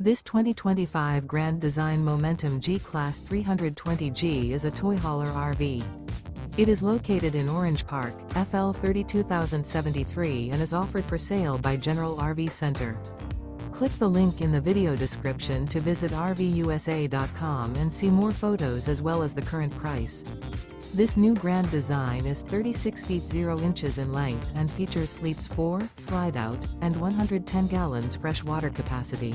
This 2025 Grand Design Momentum G-Class 320G is a toy hauler RV. It is located in Orange Park, FL 32073 and is offered for sale by General RV Center. Click the link in the video description to visit RVUSA.com and see more photos as well as the current price. This new grand design is 36 feet 0 inches in length and features sleeps 4, slide-out, and 110 gallons fresh water capacity.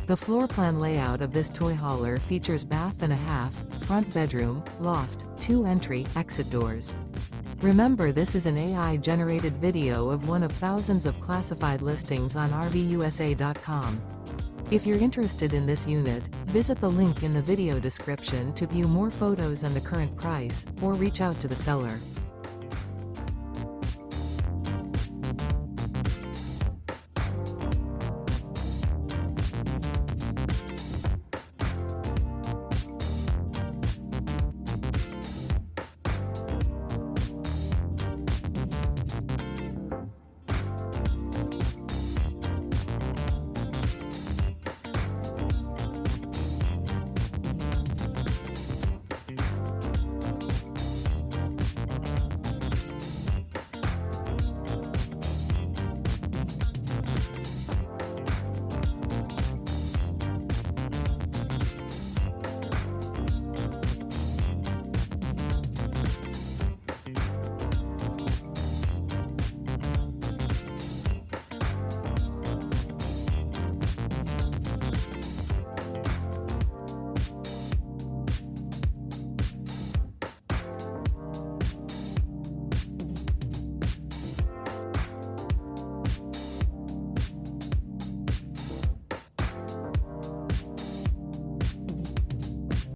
The floor plan layout of this toy hauler features bath and a half, front bedroom, loft, 2 entry, exit doors. Remember, this is an AI-generated video of one of thousands of classified listings on RVUSA.com. If you're interested in this unit, visit the link in the video description to view more photos and the current price, or reach out to the seller.